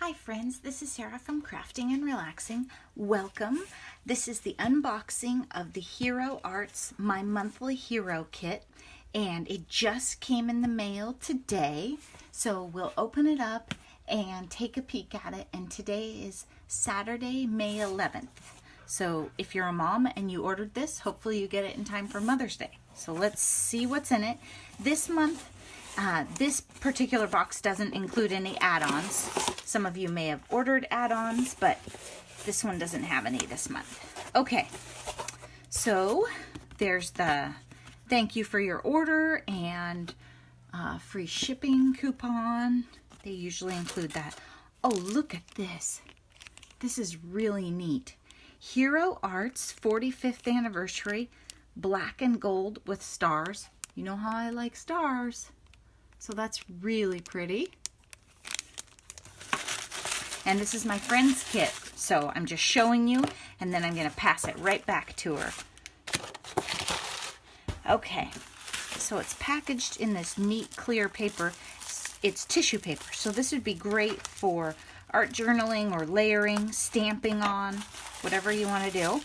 Hi friends, this is Sarah from Crafting and Relaxing. Welcome. This is the unboxing of the Hero Arts My Monthly Hero Kit, and it just came in the mail today. So we'll open it up and take a peek at it, and today is Saturday, May 11th. So if you're a mom and you ordered this, hopefully you get it in time for Mother's Day. So let's see what's in it. This month, this particular box doesn't include any add-ons. Some of you may have ordered add-ons, but this one doesn't have any this month. Okay, so there's the thank you for your order and free shipping coupon. They usually include that. Oh, look at this. This is really neat. Hero Arts 45th anniversary, black and gold with stars. You know how I like stars. So that's really pretty. And this is my friend's kit. So I'm just showing you, and then I'm going to pass it right back to her. Okay, so it's packaged in this neat clear paper. It's tissue paper, so this would be great for art journaling or layering, stamping on, whatever you want to do.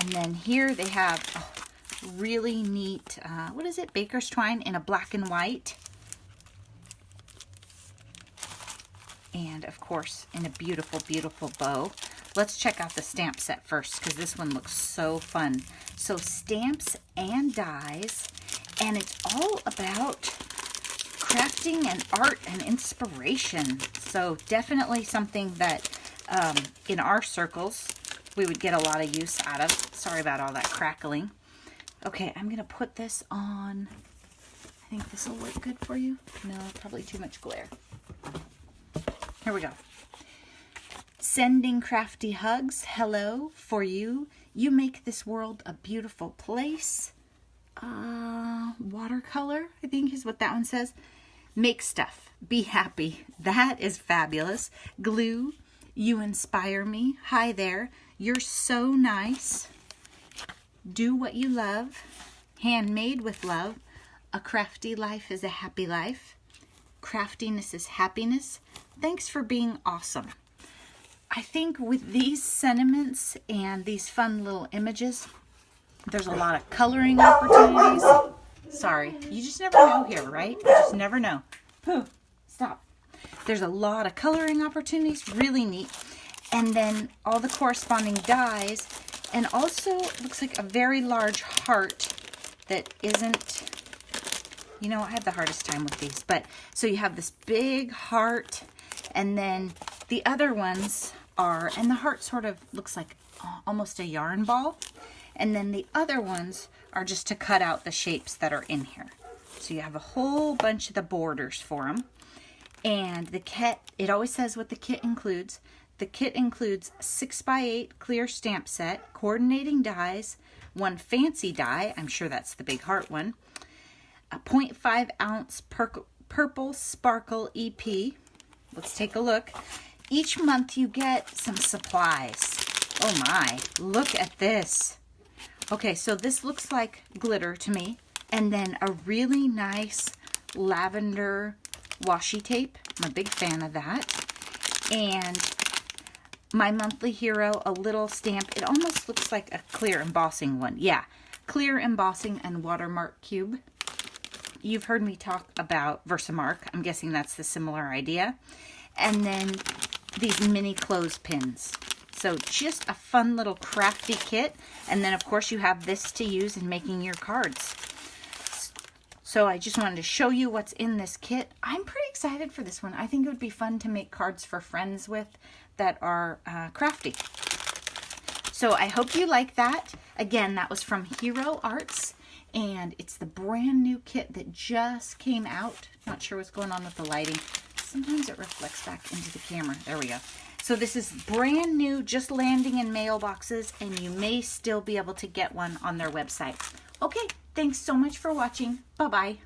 And then here they have really neat, what is it? Baker's twine in a black and white. And of course, in a beautiful, beautiful bow. Let's check out the stamp set first, because this one looks so fun. So stamps and dies, and it's all about crafting and art and inspiration. So definitely something that in our circles, we would get a lot of use out of. Sorry about all that crackling. Okay, I'm gonna put this on. I think this will look good for you. No, probably too much glare. Here we go. Sending crafty hugs. Hello for you. You make this world a beautiful place. Watercolor, I think is what that one says. Make stuff. Be happy. That is fabulous. Glue. You inspire me. Hi there. You're so nice. Do what you love. Handmade with love. A crafty life is a happy life. Craftiness is happiness. Thanks for being awesome. I think with these sentiments and these fun little images, there's a lot of coloring opportunities. Sorry, you just never know here, right? You just never know. Pooh, stop. There's a lot of coloring opportunities, really neat. And then all the corresponding dies, and also looks like a very large heart that isn't, you know, I have the hardest time with these. But so you have this big heart, and then the other ones are, and the heart sort of looks like almost a yarn ball. And then the other ones are just to cut out the shapes that are in here. So you have a whole bunch of the borders for them. And the kit, it always says what the kit includes. The kit includes 6x8 clear stamp set, coordinating dies, one fancy die, I'm sure that's the big heart one, a 0.5 ounce purple sparkle EP. Let's take a look. Each month you get some supplies. Oh my, look at this. Okay, so this looks like glitter to me. And then a really nice lavender washi tape. I'm a big fan of that. And My Monthly Hero, a little stamp. It almost looks like a clear embossing one. Yeah, clear embossing and watermark cube. You've heard me talk about Versamark. I'm guessing that's the similar idea. And then these mini clothespins. So just a fun little crafty kit. And then of course you have this to use in making your cards. So I just wanted to show you what's in this kit. I'm pretty excited for this one. I think it would be fun to make cards for friends with that are crafty. So I hope you like that. Again, that was from Hero Arts. And it's the brand new kit that just came out. Not sure what's going on with the lighting. Sometimes it reflects back into the camera. There we go. So this is brand new, just landing in mailboxes, and you may still be able to get one on their website. Okay, thanks so much for watching. Bye-bye.